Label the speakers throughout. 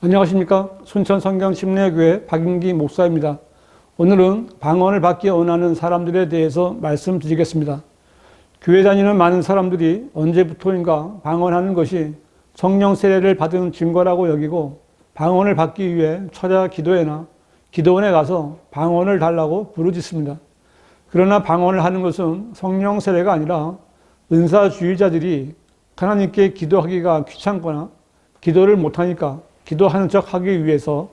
Speaker 1: 안녕하십니까. 순천 성경심리교회 박인기 목사입니다. 오늘은 방언을 받기 원하는 사람들에 대해서 말씀드리겠습니다. 교회 다니는 많은 사람들이 언제부터인가 방언하는 것이 성령 세례를 받은 증거라고 여기고 방언을 받기 위해 철야 기도회나 기도원에 가서 방언을 달라고 부르짖습니다. 그러나 방언을 하는 것은 성령 세례가 아니라 은사주의자들이 하나님께 기도하기가 귀찮거나 기도를 못하니까 기도하는 척 하기 위해서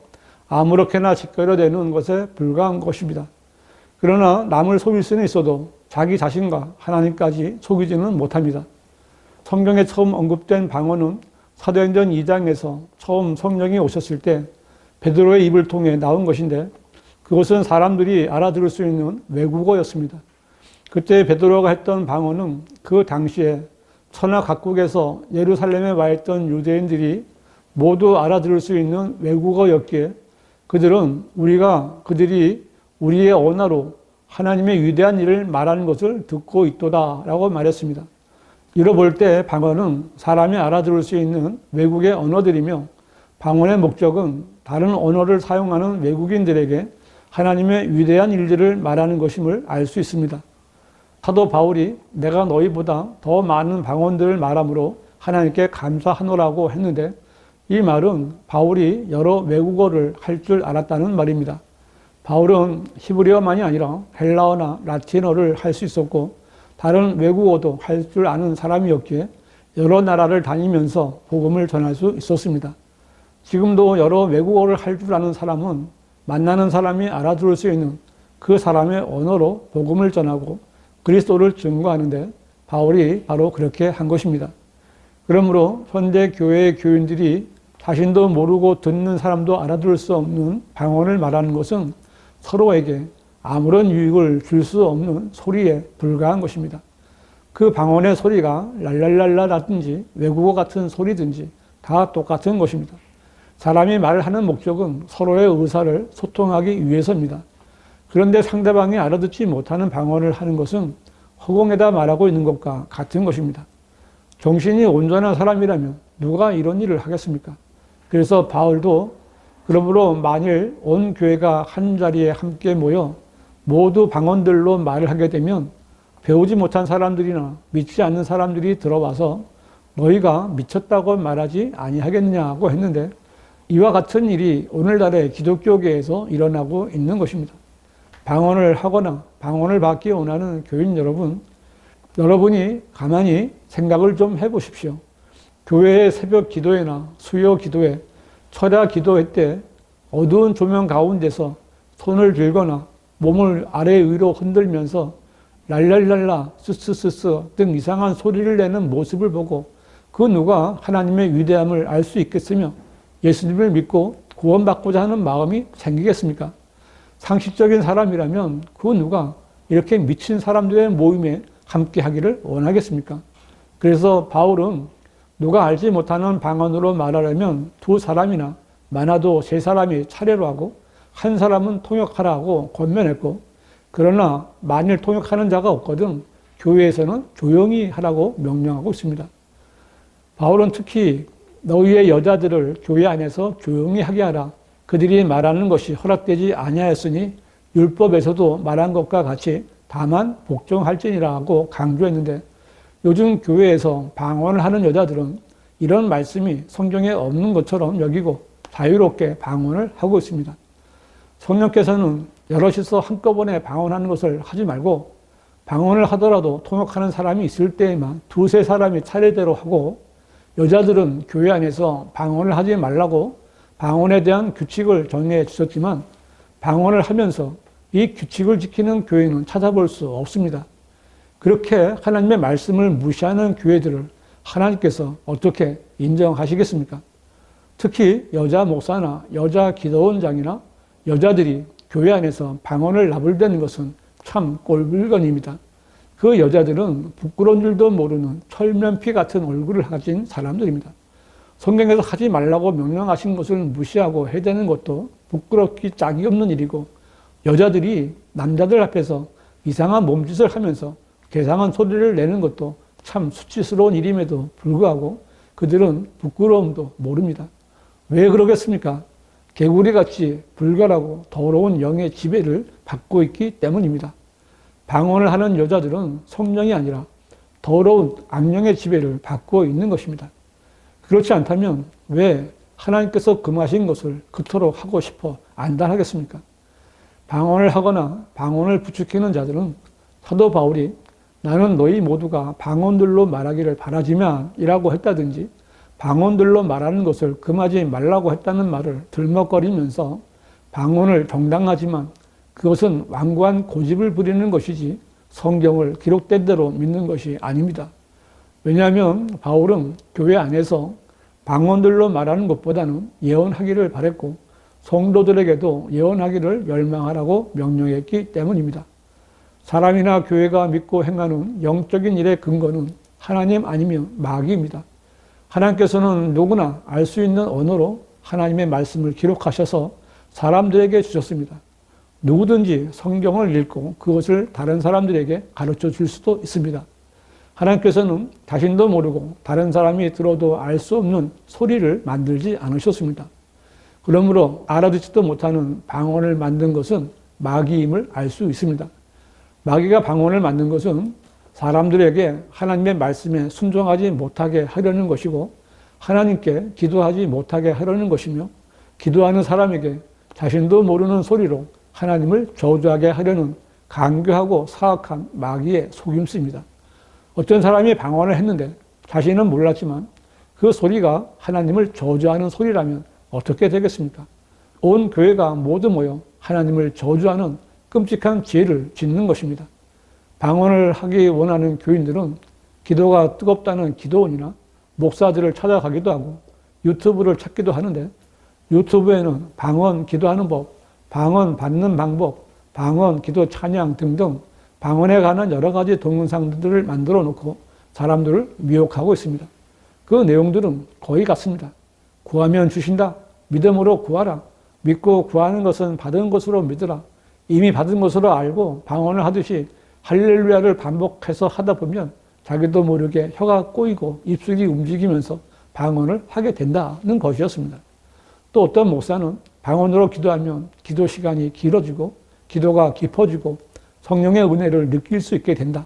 Speaker 1: 아무렇게나 짓거려대는 것에 불과한 것입니다. 그러나 남을 속일 수는 있어도 자기 자신과 하나님까지 속이지는 못합니다. 성경에 처음 언급된 방언은 사도행전 2장에서 처음 성령이 오셨을 때 베드로의 입을 통해 나온 것인데 그것은 사람들이 알아들을 수 있는 외국어였습니다. 그때 베드로가 했던 방언은 그 당시에 천하 각국에서 예루살렘에 와 있던 유대인들이 모두 알아들을 수 있는 외국어였기에 그들이 우리의 언어로 하나님의 위대한 일을 말하는 것을 듣고 있도다 라고 말했습니다. 이로 볼 때 방언은 사람이 알아들을 수 있는 외국의 언어들이며 방언의 목적은 다른 언어를 사용하는 외국인들에게 하나님의 위대한 일들을 말하는 것임을 알 수 있습니다. 사도 바울이 내가 너희보다 더 많은 방언들을 말함으로 하나님께 감사하노라고 했는데 이 말은 바울이 여러 외국어를 할 줄 알았다는 말입니다. 바울은 히브리어만이 아니라 헬라어나 라틴어를 할 수 있었고 다른 외국어도 할 줄 아는 사람이었기에 여러 나라를 다니면서 복음을 전할 수 있었습니다. 지금도 여러 외국어를 할 줄 아는 사람은 만나는 사람이 알아들을 수 있는 그 사람의 언어로 복음을 전하고 그리스도를 증거하는데 바울이 바로 그렇게 한 것입니다. 그러므로 현대 교회의 교인들이 자신도 모르고 듣는 사람도 알아들을 수 없는 방언을 말하는 것은 서로에게 아무런 유익을 줄 수 없는 소리에 불과한 것입니다. 그 방언의 소리가 랄랄랄라라든지 외국어 같은 소리든지 다 똑같은 것입니다. 사람이 말을 하는 목적은 서로의 의사를 소통하기 위해서입니다. 그런데 상대방이 알아듣지 못하는 방언을 하는 것은 허공에다 말하고 있는 것과 같은 것입니다. 정신이 온전한 사람이라면 누가 이런 일을 하겠습니까? 그래서 바울도 그러므로 만일 온 교회가 한 자리에 함께 모여 모두 방언들로 말을 하게 되면 배우지 못한 사람들이나 믿지 않는 사람들이 들어와서 너희가 미쳤다고 말하지 아니하겠냐고 했는데 이와 같은 일이 오늘날의 기독교계에서 일어나고 있는 것입니다. 방언을 하거나 방언을 받기 원하는 교인 여러분이 가만히 생각을 좀 해보십시오. 교회의 새벽 기도회나 수요 기도회, 철야 기도회 때 어두운 조명 가운데서 손을 들거나 몸을 아래 위로 흔들면서 랄랄랄라, 스스스스 등 이상한 소리를 내는 모습을 보고 그 누가 하나님의 위대함을 알 수 있겠으며 예수님을 믿고 구원받고자 하는 마음이 생기겠습니까? 상식적인 사람이라면 그 누가 이렇게 미친 사람들의 모임에 함께 하기를 원하겠습니까? 그래서 바울은 누가 알지 못하는 방언으로 말하려면 두 사람이나 많아도 세 사람이 차례로 하고 한 사람은 통역하라고 권면했고 그러나 만일 통역하는 자가 없거든 교회에서는 조용히 하라고 명령하고 있습니다. 바울은 특히 너희의 여자들을 교회 안에서 조용히 하게 하라. 그들이 말하는 것이 허락되지 아니하였으니 율법에서도 말한 것과 같이 다만 복종할지니라고 강조했는데 요즘 교회에서 방언을 하는 여자들은 이런 말씀이 성경에 없는 것처럼 여기고 자유롭게 방언을 하고 있습니다. 성령께서는 여럿이서 한꺼번에 방언하는 것을 하지 말고 방언을 하더라도 통역하는 사람이 있을 때에만 두세 사람이 차례대로 하고 여자들은 교회 안에서 방언을 하지 말라고 방언에 대한 규칙을 정해 주셨지만 방언을 하면서 이 규칙을 지키는 교회는 찾아볼 수 없습니다. 그렇게 하나님의 말씀을 무시하는 교회들을 하나님께서 어떻게 인정하시겠습니까? 특히 여자 목사나 여자 기도원장이나 여자들이 교회 안에서 방언을 나불대는 것은 참 꼴불견입니다. 그 여자들은 부끄러운 줄도 모르는 철면피 같은 얼굴을 가진 사람들입니다. 성경에서 하지 말라고 명령하신 것을 무시하고 해대는 것도 부끄럽기 짝이 없는 일이고 여자들이 남자들 앞에서 이상한 몸짓을 하면서 괴상한 소리를 내는 것도 참 수치스러운 일임에도 불구하고 그들은 부끄러움도 모릅니다. 왜 그러겠습니까? 개구리같이 불결하고 더러운 영의 지배를 받고 있기 때문입니다. 방언을 하는 여자들은 성령이 아니라 더러운 악령의 지배를 받고 있는 것입니다. 그렇지 않다면 왜 하나님께서 금하신 것을 그토록 하고 싶어 안달하겠습니까? 방언을 하거나 방언을 부추기는 자들은 사도 바울이 나는 너희 모두가 방언들로 말하기를 바라지만 이라고 했다든지 방언들로 말하는 것을 금하지 말라고 했다는 말을 들먹거리면서 방언을 정당하지만 그것은 완고한 고집을 부리는 것이지 성경을 기록된 대로 믿는 것이 아닙니다. 왜냐하면 바울은 교회 안에서 방언들로 말하는 것보다는 예언하기를 바랬고 성도들에게도 예언하기를 열망하라고 명령했기 때문입니다. 사람이나 교회가 믿고 행하는 영적인 일의 근거는 하나님 아니면 마귀입니다. 하나님께서는 누구나 알 수 있는 언어로 하나님의 말씀을 기록하셔서 사람들에게 주셨습니다. 누구든지 성경을 읽고 그것을 다른 사람들에게 가르쳐 줄 수도 있습니다. 하나님께서는 자신도 모르고 다른 사람이 들어도 알 수 없는 소리를 만들지 않으셨습니다. 그러므로 알아듣지도 못하는 방언을 만든 것은 마귀임을 알 수 있습니다. 마귀가 방언을 만든 것은 사람들에게 하나님의 말씀에 순종하지 못하게 하려는 것이고 하나님께 기도하지 못하게 하려는 것이며 기도하는 사람에게 자신도 모르는 소리로 하나님을 저주하게 하려는 간교하고 사악한 마귀의 속임수입니다. 어떤 사람이 방언을 했는데 자신은 몰랐지만 그 소리가 하나님을 저주하는 소리라면 어떻게 되겠습니까? 온 교회가 모두 모여 하나님을 저주하는 끔찍한 죄를 짓는 것입니다. 방언을 하기 원하는 교인들은 기도가 뜨겁다는 기도원이나 목사들을 찾아가기도 하고 유튜브를 찾기도 하는데 유튜브에는 방언 기도하는 법, 방언 받는 방법, 방언 기도 찬양 등등 방언에 관한 여러 가지 동영상들을 만들어 놓고 사람들을 미혹하고 있습니다. 그 내용들은 거의 같습니다. 구하면 주신다. 믿음으로 구하라. 믿고 구하는 것은 받은 것으로 믿으라. 이미 받은 것으로 알고 방언을 하듯이 할렐루야를 반복해서 하다 보면 자기도 모르게 혀가 꼬이고 입술이 움직이면서 방언을 하게 된다는 것이었습니다. 또 어떤 목사는 방언으로 기도하면 기도 시간이 길어지고 기도가 깊어지고 성령의 은혜를 느낄 수 있게 된다.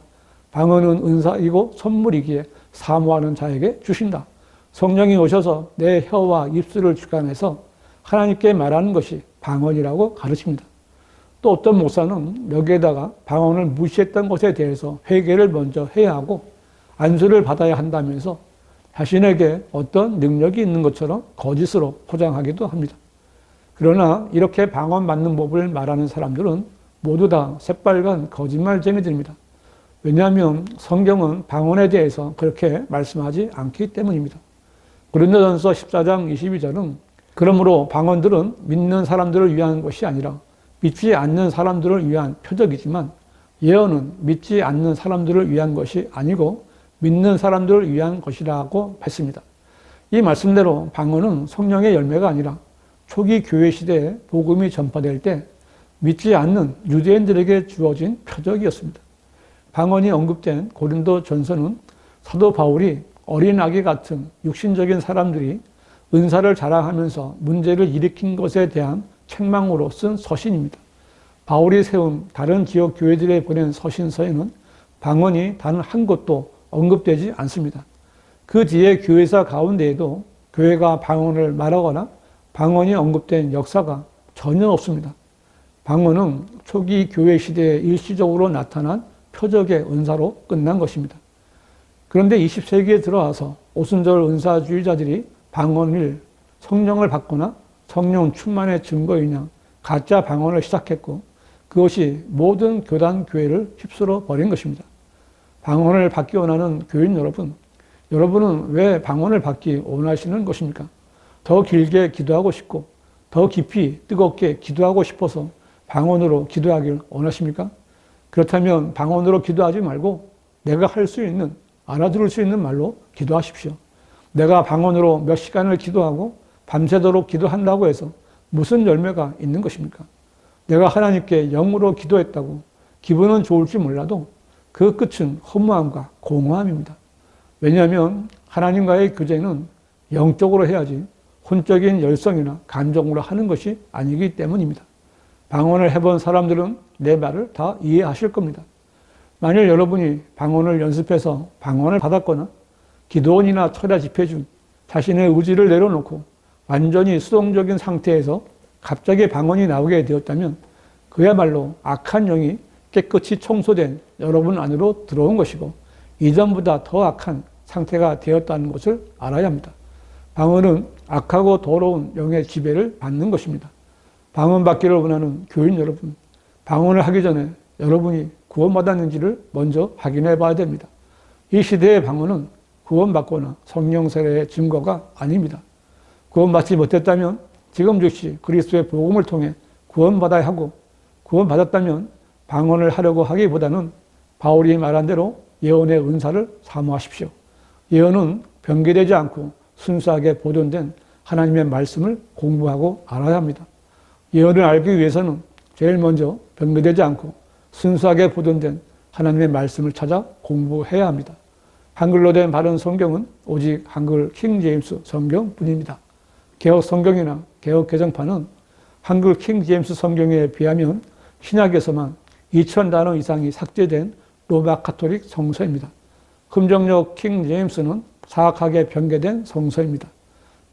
Speaker 1: 방언은 은사이고 선물이기에 사모하는 자에게 주신다. 성령이 오셔서 내 혀와 입술을 주관해서 하나님께 말하는 것이 방언이라고 가르칩니다. 또 어떤 목사는 여기에다가 방언을 무시했던 것에 대해서 회개를 먼저 해야 하고 안수를 받아야 한다면서 자신에게 어떤 능력이 있는 것처럼 거짓으로 포장하기도 합니다. 그러나 이렇게 방언 맞는 법을 말하는 사람들은 모두 다 새빨간 거짓말쟁이들입니다. 왜냐하면 성경은 방언에 대해서 그렇게 말씀하지 않기 때문입니다. 고린도전서 14장 22절은 그러므로 방언들은 믿는 사람들을 위한 것이 아니라 믿지 않는 사람들을 위한 표적이지만 예언은 믿지 않는 사람들을 위한 것이 아니고 믿는 사람들을 위한 것이라고 했습니다. 이 말씀대로 방언은 성령의 열매가 아니라 초기 교회 시대에 복음이 전파될 때 믿지 않는 유대인들에게 주어진 표적이었습니다. 방언이 언급된 고린도 전서는 사도 바울이 어린 아기 같은 육신적인 사람들이 은사를 자랑하면서 문제를 일으킨 것에 대한 책망으로 쓴 서신입니다. 바울이 세운 다른 지역 교회들에 보낸 서신서에는 방언이 단 한 곳도 언급되지 않습니다. 그 뒤에 교회사 가운데에도 교회가 방언을 말하거나 방언이 언급된 역사가 전혀 없습니다. 방언은 초기 교회 시대에 일시적으로 나타난 표적의 은사로 끝난 것입니다. 그런데 20세기에 들어와서 오순절 은사주의자들이 방언을 성령을 받거나 성령 충만의 증거이냐 가짜 방언을 시작했고 그것이 모든 교단 교회를 휩쓸어 버린 것입니다. 방언을 받기 원하는 교인 여러분, 여러분은 왜 방언을 받기 원하시는 것입니까? 더 길게 기도하고 싶고 더 깊이 뜨겁게 기도하고 싶어서 방언으로 기도하길 원하십니까? 그렇다면 방언으로 기도하지 말고 내가 할 수 있는, 알아들을 수 있는 말로 기도하십시오. 내가 방언으로 몇 시간을 기도하고 밤새도록 기도한다고 해서 무슨 열매가 있는 것입니까? 내가 하나님께 영으로 기도했다고 기분은 좋을지 몰라도 그 끝은 허무함과 공허함입니다. 왜냐하면 하나님과의 교제는 영적으로 해야지 혼적인 열성이나 감정으로 하는 것이 아니기 때문입니다. 방언을 해본 사람들은 내 말을 다 이해하실 겁니다. 만일 여러분이 방언을 연습해서 방언을 받았거나 기도원이나 철야 집회 중 자신의 의지를 내려놓고 완전히 수동적인 상태에서 갑자기 방언이 나오게 되었다면 그야말로 악한 영이 깨끗이 청소된 여러분 안으로 들어온 것이고 이전보다 더 악한 상태가 되었다는 것을 알아야 합니다. 방언은 악하고 더러운 영의 지배를 받는 것입니다. 방언 받기를 원하는 교인 여러분, 방언을 하기 전에 여러분이 구원받았는지를 먼저 확인해 봐야 됩니다. 이 시대의 방언은 구원받거나 성령 세례의 증거가 아닙니다. 구원받지 못했다면 지금 즉시 그리스도의 복음을 통해 구원받아야 하고, 구원받았다면 방언을 하려고 하기보다는 바울이 말한 대로 예언의 은사를 사모하십시오. 예언은 변개되지 않고 순수하게 보존된 하나님의 말씀을 공부하고 알아야 합니다. 예언을 알기 위해서는 제일 먼저 변개되지 않고 순수하게 보존된 하나님의 말씀을 찾아 공부해야 합니다. 한글로 된 바른 성경은 오직 한글 킹 제임스 성경뿐입니다. 개혁 성경이나 개혁 개정판은 한글 킹 제임스 성경에 비하면 신약에서만 2,000단어 이상이 삭제된 로마 카톨릭 성서입니다. 금정역 킹 제임스는 사악하게 변개된 성서입니다.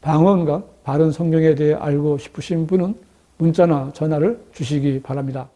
Speaker 1: 방언과 바른 성경에 대해 알고 싶으신 분은 문자나 전화를 주시기 바랍니다.